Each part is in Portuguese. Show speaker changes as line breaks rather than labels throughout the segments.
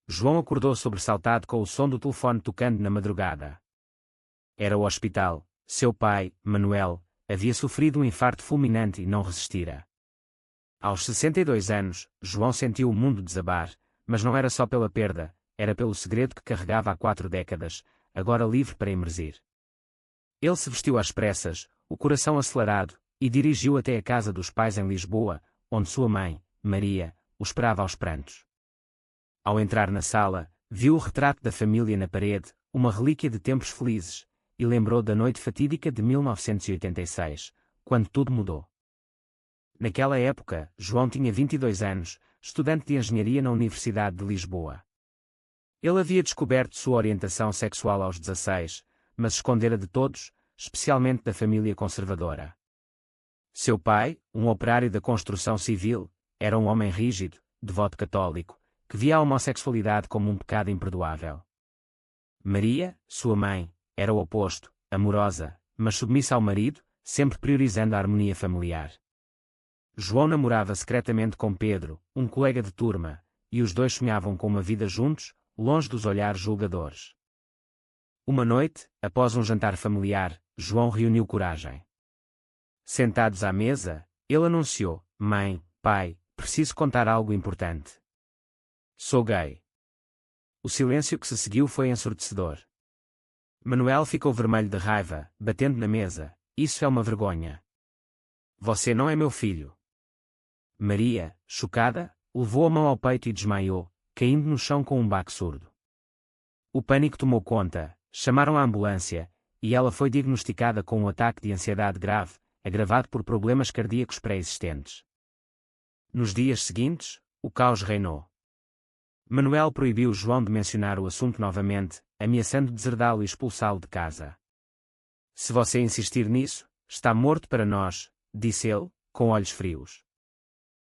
João acordou sobressaltado com o som do telefone tocando na madrugada. Era o hospital. Seu pai, Manuel, havia sofrido um infarto fulminante e não resistira. Aos 62 anos, João sentiu o mundo desabar, mas não era só pela perda, era pelo segredo que carregava há 4 décadas, agora livre para emergir. Ele se vestiu às pressas, o coração acelerado, e dirigiu até a casa dos pais em Lisboa, onde sua mãe, Maria, o esperava aos prantos. Ao entrar na sala, viu o retrato da família na parede, uma relíquia de tempos felizes, e lembrou da noite fatídica de 1986, quando tudo mudou. Naquela época, João tinha 22 anos, estudante de engenharia na Universidade de Lisboa. Ele havia descoberto sua orientação sexual aos 16, mas escondera de todos, especialmente da família conservadora. Seu pai, um operário da construção civil, era um homem rígido, devoto católico, que via a homossexualidade como um pecado imperdoável. Maria, sua mãe, era o oposto, amorosa, mas submissa ao marido, sempre priorizando a harmonia familiar. João namorava secretamente com Pedro, um colega de turma, e os dois sonhavam com uma vida juntos, longe dos olhares julgadores. Uma noite, após um jantar familiar, João reuniu coragem. Sentados à mesa, ele anunciou: "Mãe, pai, preciso contar algo importante. Sou gay." O silêncio que se seguiu foi ensurdecedor. Manuel ficou vermelho de raiva, batendo na mesa: "Isso é uma vergonha. Você não é meu filho." Maria, chocada, levou a mão ao peito e desmaiou, caindo no chão com um baque surdo. O pânico tomou conta, chamaram a ambulância, e ela foi diagnosticada com um ataque de ansiedade grave, agravado por problemas cardíacos pré-existentes. Nos dias seguintes, o caos reinou. Manuel proibiu João de mencionar o assunto novamente, ameaçando deserdá-lo e expulsá-lo de casa. "Se você insistir nisso, está morto para nós", disse ele, com olhos frios.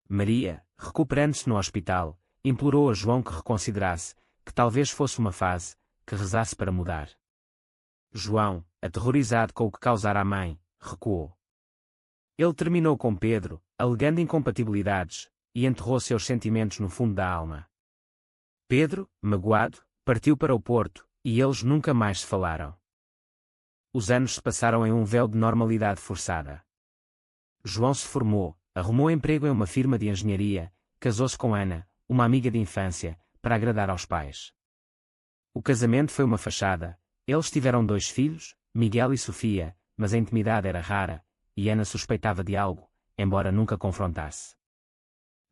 Maria, recuperando-se no hospital, implorou a João que reconsiderasse, que talvez fosse uma fase, que rezasse para mudar. João, aterrorizado com o que causara à mãe, recuou. Ele terminou com Pedro, alegando incompatibilidades, e enterrou seus sentimentos no fundo da alma. Pedro, magoado, partiu para o Porto, e eles nunca mais se falaram. Os anos se passaram em um véu de normalidade forçada. João se formou, arrumou emprego em uma firma de engenharia, casou-se com Ana, uma amiga de infância, para agradar aos pais. O casamento foi uma fachada, eles tiveram 2 filhos, Miguel e Sofia, mas a intimidade era rara, e Ana suspeitava de algo, embora nunca confrontasse.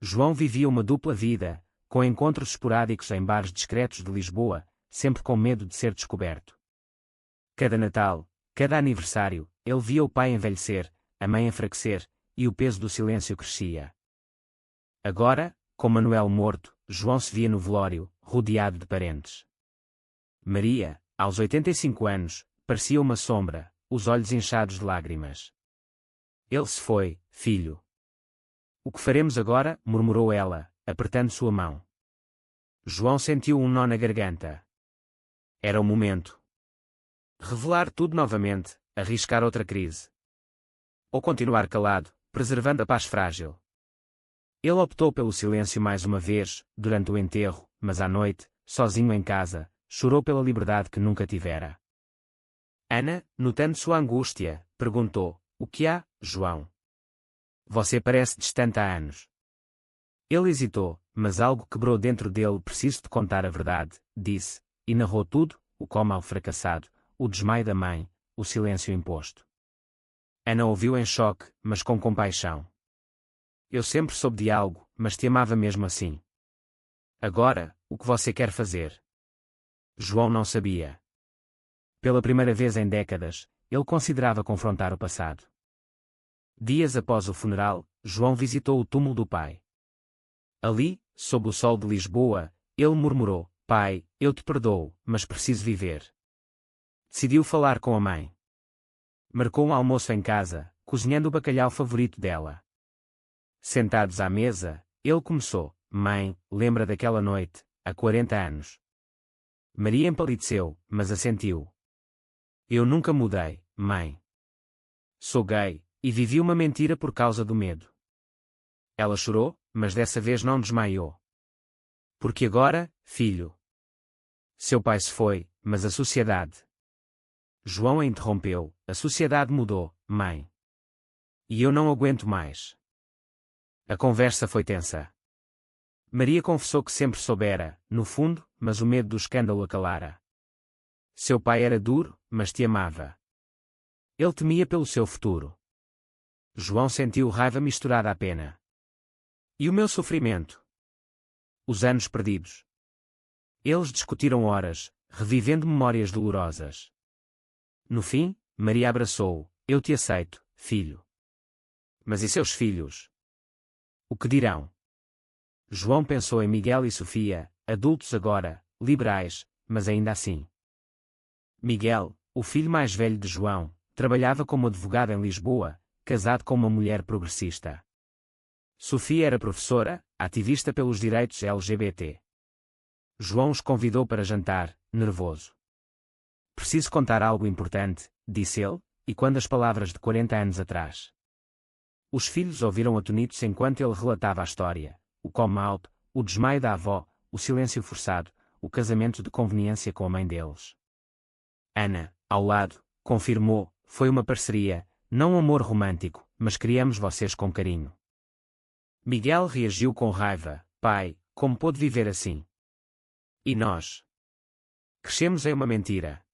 João vivia uma dupla vida, com encontros esporádicos em bares discretos de Lisboa, sempre com medo de ser descoberto. Cada Natal, cada aniversário, ele via o pai envelhecer, a mãe enfraquecer, e o peso do silêncio crescia. Agora, com Manuel morto, João se via no velório, rodeado de parentes. Maria, aos 85 anos, parecia uma sombra, os olhos inchados de lágrimas. "Ele se foi, filho." "O que faremos agora?", murmurou ela, apertando sua mão. João sentiu um nó na garganta. Era o momento. Revelar tudo novamente, arriscar outra crise. Ou continuar calado, preservando a paz frágil. Ele optou pelo silêncio mais uma vez, durante o enterro, mas à noite, sozinho em casa, chorou pela liberdade que nunca tivera. Ana, notando sua angústia, perguntou: "O que há, João? Você parece distante há anos." Ele hesitou, mas algo quebrou dentro dele. "Preciso de contar a verdade", disse, e narrou tudo: o coma ao fracassado, o desmaio da mãe, o silêncio imposto. Ana ouviu em choque, mas com compaixão. "Eu sempre soube de algo, mas te amava mesmo assim. Agora, o que você quer fazer?" João não sabia. Pela primeira vez em décadas, ele considerava confrontar o passado. Dias após o funeral, João visitou o túmulo do pai. Ali, sob o sol de Lisboa, ele murmurou: "Pai, eu te perdoo, mas preciso viver." Decidiu falar com a mãe. Marcou um almoço em casa, cozinhando o bacalhau favorito dela. Sentados à mesa, ele começou: "Mãe, lembra daquela noite, há 40 anos?" Maria empalideceu, mas assentiu. "Eu nunca mudei, mãe. Sou gay, e vivi uma mentira por causa do medo." Ela chorou, mas dessa vez não desmaiou. "Porque agora, filho. Seu pai se foi, mas a sociedade. João a interrompeu, a sociedade mudou, mãe. E eu não aguento mais. A conversa foi tensa. Maria confessou que sempre soubera, no fundo, mas o medo do escândalo a calara. Seu pai era duro, mas te amava. Ele temia pelo seu futuro. João sentiu raiva misturada à pena. E o meu sofrimento? Os anos perdidos. Eles discutiram horas, revivendo memórias dolorosas. No fim, Maria abraçou-o. Eu te aceito, filho. Mas e seus filhos? O que dirão? João pensou em Miguel e Sofia, adultos agora, liberais, mas ainda assim. Miguel, o filho mais velho de João, trabalhava como advogado em Lisboa, casado com uma mulher progressista. Sofia era professora, ativista pelos direitos LGBT. João os convidou para jantar, nervoso. Preciso contar algo importante, disse ele, e quando as palavras de 40 anos atrás. Os filhos ouviram atonitos enquanto ele relatava a história, o come-out, o desmaio da avó, o silêncio forçado, o casamento de conveniência com a mãe deles. Ana, ao lado, confirmou, foi uma parceria, não um amor romântico, mas criamos vocês com carinho. Miguel reagiu com raiva, pai, como pôde viver assim? E nós? Crescemos em uma mentira.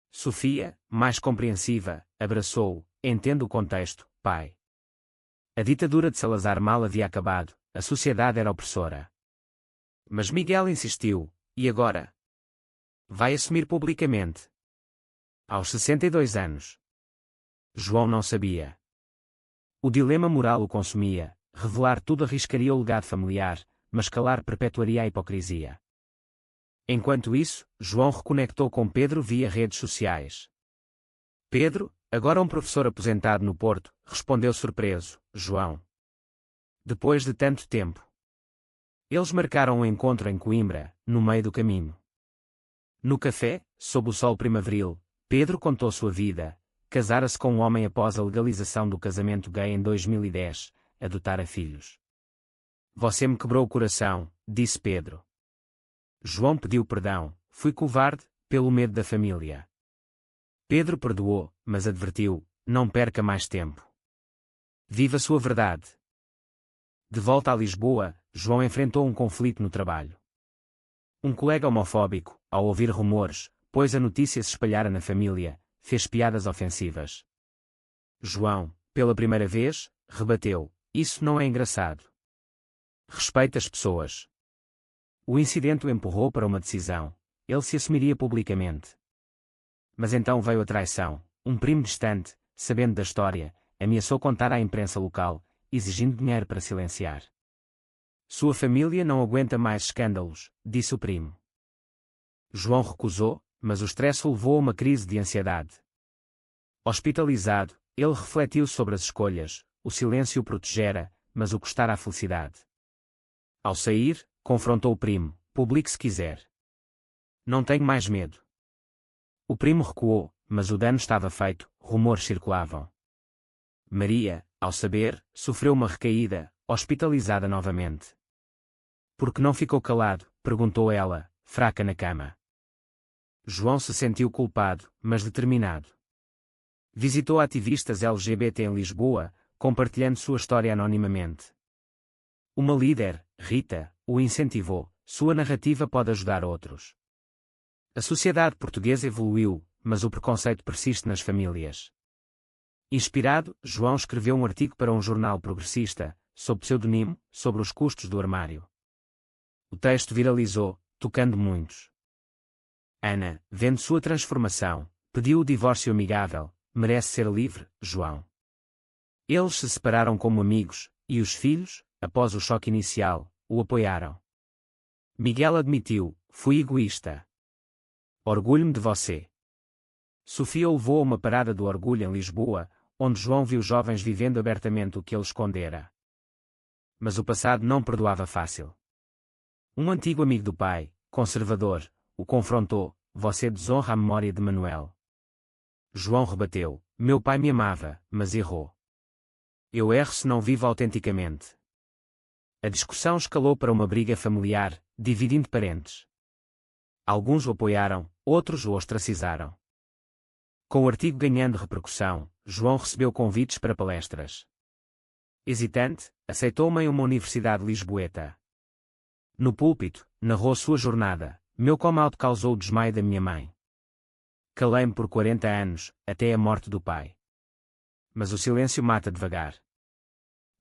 Sofia, mais compreensiva, abraçou-o, entendo o contexto, pai. A ditadura de Salazar mal havia acabado, a sociedade era opressora. Mas Miguel insistiu, e agora? Vai assumir publicamente. Aos 62 anos. João não sabia. O dilema moral o consumia, revelar tudo arriscaria o legado familiar, mas calar perpetuaria a hipocrisia. Enquanto isso, João reconectou com Pedro via redes sociais. Pedro, agora um professor aposentado no Porto, respondeu surpreso, João. Depois de tanto tempo. Eles marcaram um encontro em Coimbra, no meio do caminho. No café, sob o sol primaveril, Pedro contou sua vida, casara-se com um homem após a legalização do casamento gay em 2010, adotara filhos. Você me quebrou o coração, disse Pedro. João pediu perdão, fui covarde, pelo medo da família. Pedro perdoou, mas advertiu, não perca mais tempo. Viva sua verdade. De volta a Lisboa, João enfrentou um conflito no trabalho. Um colega homofóbico, ao ouvir rumores, pois a notícia se espalhara na família, fez piadas ofensivas. João, pela primeira vez, rebateu, isso não é engraçado. Respeita as pessoas. O incidente o empurrou para uma decisão, ele se assumiria publicamente. Mas então veio a traição, um primo distante, sabendo da história, ameaçou contar à imprensa local, exigindo dinheiro para silenciar. Sua família não aguenta mais escândalos, disse o primo. João recusou, mas o stress o levou a uma crise de ansiedade. Hospitalizado, ele refletiu sobre as escolhas, o silêncio o protegera, mas o custara a felicidade. Ao sair, confrontou o primo, publique se quiser. Não tenho mais medo. O primo recuou, mas o dano estava feito, rumores circulavam. Maria, ao saber, sofreu uma recaída, hospitalizada novamente. Por que não ficou calado? Perguntou ela, fraca na cama. João se sentiu culpado, mas determinado. Visitou ativistas LGBT em Lisboa, compartilhando sua história anonimamente. Uma líder, Rita, o incentivou, sua narrativa pode ajudar outros. A sociedade portuguesa evoluiu, mas o preconceito persiste nas famílias. Inspirado, João escreveu um artigo para um jornal progressista, sob pseudonimo, sobre os custos do armário. O texto viralizou, tocando muitos. Ana, vendo sua transformação, pediu o divórcio amigável, merece ser livre, João. Eles se separaram como amigos, e os filhos, após o choque inicial, o apoiaram. Miguel admitiu, fui egoísta. Orgulho-me de você. Sofia o levou a uma parada do orgulho em Lisboa, onde João viu jovens vivendo abertamente o que ele escondera. Mas o passado não perdoava fácil. Um antigo amigo do pai, conservador, o confrontou, você desonra a memória de Manuel. João rebateu, meu pai me amava, mas errou. Eu erro se não vivo autenticamente. A discussão escalou para uma briga familiar, dividindo parentes. Alguns o apoiaram, outros o ostracizaram. Com o artigo ganhando repercussão, João recebeu convites para palestras. Hesitante, aceitou-me em uma universidade lisboeta. No púlpito, narrou sua jornada: meu comalto causou o desmaio da minha mãe. Calei-me por 40 anos, até a morte do pai. Mas o silêncio mata devagar.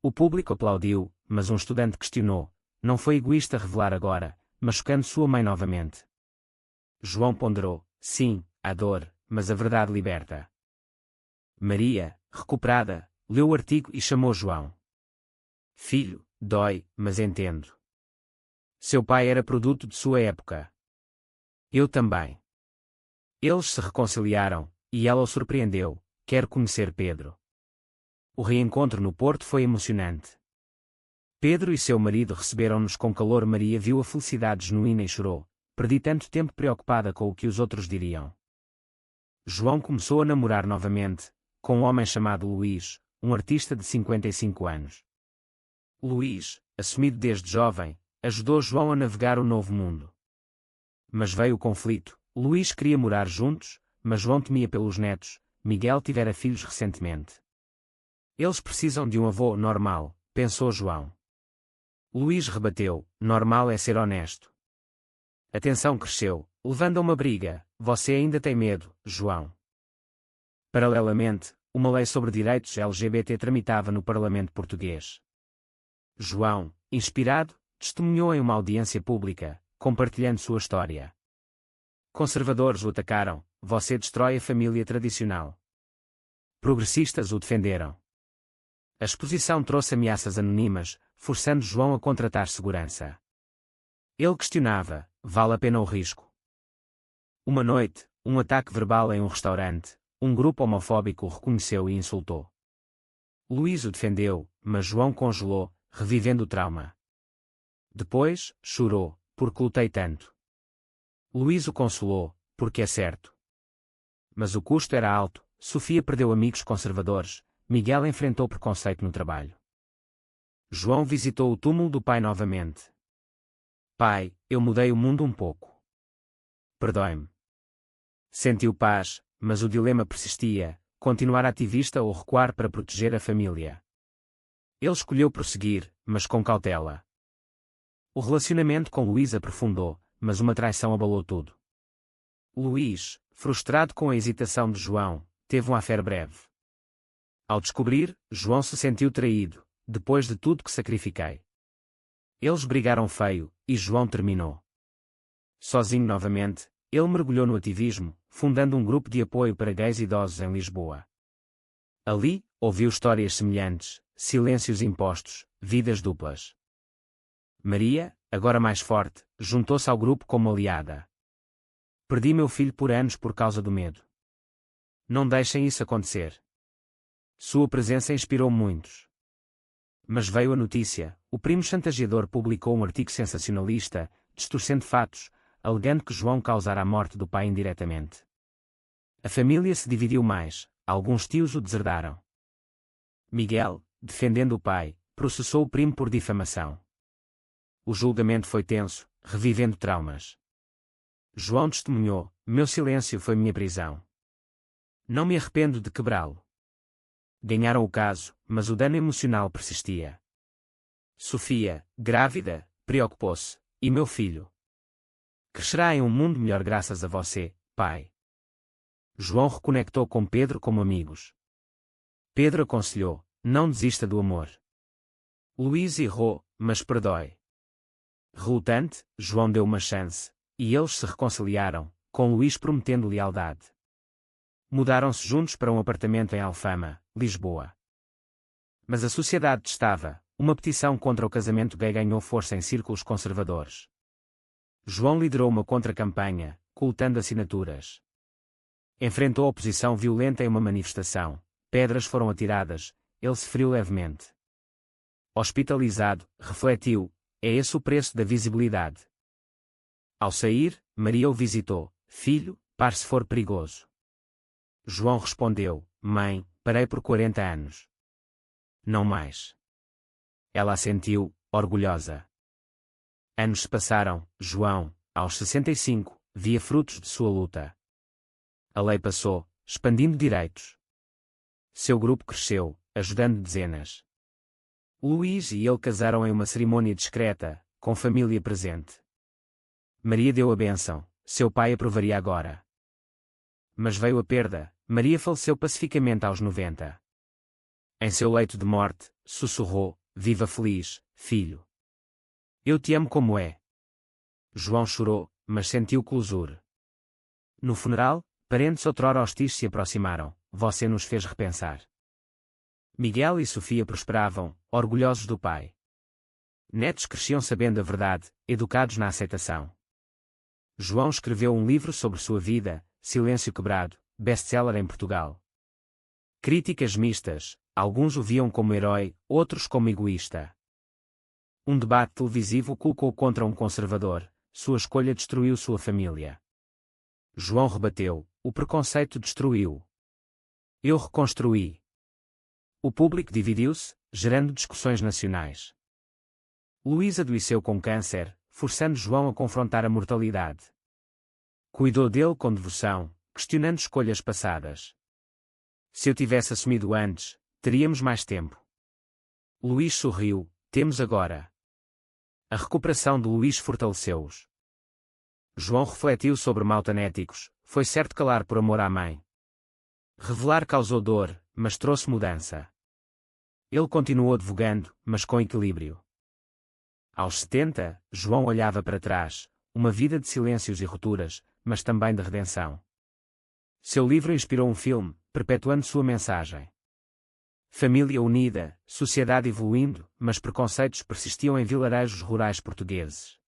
O público aplaudiu, mas um estudante questionou: não foi egoísta revelar agora, machucando sua mãe novamente? João ponderou: sim, há dor, mas a verdade liberta. Maria, recuperada, leu o artigo e chamou João. Filho, dói, mas entendo. Seu pai era produto de sua época. Eu também. Eles se reconciliaram, e ela o surpreendeu: quero conhecer Pedro. O reencontro no Porto foi emocionante. Pedro e seu marido receberam-nos com calor. Maria viu a felicidade genuína e chorou: perdi tanto tempo preocupada com o que os outros diriam. João começou a namorar novamente, com um homem chamado Luís, um artista de 55 anos. Luís, assumido desde jovem, ajudou João a navegar o novo mundo. Mas veio o conflito. Luís queria morar juntos, mas João temia pelos netos. Miguel tivera filhos recentemente. Eles precisam de um avô normal, pensou João. Luís rebateu: normal é ser honesto. A tensão cresceu, levando a uma briga: você ainda tem medo, João? Paralelamente, uma lei sobre direitos LGBT tramitava no Parlamento português. João, inspirado, testemunhou em uma audiência pública, compartilhando sua história. Conservadores o atacaram: você destrói a família tradicional. Progressistas o defenderam. A exposição trouxe ameaças anônimas, forçando João a contratar segurança. Ele questionava: vale a pena o risco? Uma noite, um ataque verbal em um restaurante, um grupo homofóbico o reconheceu e insultou. Luís o defendeu, mas João congelou, revivendo o trauma. Depois, chorou: porque lutei tanto. Luís o consolou: porque é certo. Mas o custo era alto. Sofia perdeu amigos conservadores, Miguel enfrentou preconceito no trabalho. João visitou o túmulo do pai novamente. Pai, eu mudei o mundo um pouco. Perdoe-me. Sentiu paz, mas o dilema persistia: continuar ativista ou recuar para proteger a família. Ele escolheu prosseguir, mas com cautela. O relacionamento com Luís aprofundou, mas uma traição abalou tudo. Luís, frustrado com a hesitação de João, teve uma affaire breve. Ao descobrir, João se sentiu traído: depois de tudo que sacrifiquei. Eles brigaram feio, e João terminou. Sozinho novamente, ele mergulhou no ativismo, fundando um grupo de apoio para gays idosos em Lisboa. Ali, ouviu histórias semelhantes, silêncios impostos, vidas duplas. Maria, agora mais forte, juntou-se ao grupo como aliada. Perdi meu filho por anos por causa do medo. Não deixem isso acontecer. Sua presença inspirou muitos. Mas veio a notícia: o primo chantageador publicou um artigo sensacionalista, distorcendo fatos, alegando que João causara a morte do pai indiretamente. A família se dividiu mais, alguns tios o deserdaram. Miguel, defendendo o pai, processou o primo por difamação. O julgamento foi tenso, revivendo traumas. João testemunhou: meu silêncio foi minha prisão. Não me arrependo de quebrá-lo. Ganharam o caso, mas o dano emocional persistia. Sofia, grávida, preocupou-se: e meu filho? Crescerá em um mundo melhor graças a você, pai. João reconectou com Pedro como amigos. Pedro aconselhou: não desista do amor. Luís errou, mas perdoe. Relutante, João deu uma chance, e eles se reconciliaram, com Luís prometendo lealdade. Mudaram-se juntos para um apartamento em Alfama, Lisboa. Mas a sociedade testava: uma petição contra o casamento gay ganhou força em círculos conservadores. João liderou uma contra-campanha, coletando assinaturas. Enfrentou oposição violenta em uma manifestação, pedras foram atiradas, ele se feriu levemente. Hospitalizado, refletiu: é esse o preço da visibilidade. Ao sair, Maria o visitou: filho, pare se for perigoso. João respondeu: mãe, parei por 40 anos. Não mais. Ela assentiu, orgulhosa. Anos se passaram, João, aos 65, via frutos de sua luta. A lei passou, expandindo direitos. Seu grupo cresceu, ajudando dezenas. Luís e ele casaram em uma cerimônia discreta, com família presente. Maria deu a bênção, seu pai aprovaria agora. Mas veio a perda, Maria faleceu pacificamente aos 90. Em seu leito de morte, sussurrou: viva feliz, filho. Eu te amo como é. João chorou, mas sentiu closure. No funeral, parentes outrora hostis se aproximaram: você nos fez repensar. Miguel e Sofia prosperavam, orgulhosos do pai. Netos cresciam sabendo a verdade, educados na aceitação. João escreveu um livro sobre sua vida, Silêncio Quebrado, best-seller em Portugal. Críticas mistas, alguns o viam como herói, outros como egoísta. Um debate televisivo o colocou contra um conservador: sua escolha destruiu sua família. João rebateu: o preconceito destruiu. Eu reconstruí. O público dividiu-se, gerando discussões nacionais. Luís adoeceu com câncer, forçando João a confrontar a mortalidade. Cuidou dele com devoção, questionando escolhas passadas. Se eu tivesse assumido antes, teríamos mais tempo. Luís sorriu: temos agora. A recuperação de Luís fortaleceu-os. João refletiu sobre mautanéticos: foi certo calar por amor à mãe. Revelar causou dor, mas trouxe mudança. Ele continuou advogando, mas com equilíbrio. Aos 70, João olhava para trás, uma vida de silêncios e rupturas, mas também de redenção. Seu livro inspirou um filme, perpetuando sua mensagem. Família unida, sociedade evoluindo, mas preconceitos persistiam em vilarejos rurais portugueses.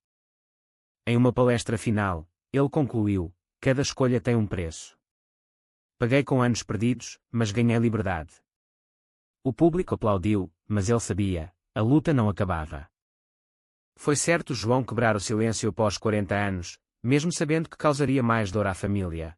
Em uma palestra final, ele concluiu: cada escolha tem um preço. Paguei com anos perdidos, mas ganhei liberdade. O público aplaudiu, mas ele sabia: a luta não acabava. Foi certo João quebrar o silêncio após 40 anos, mesmo sabendo que causaria mais dor à família.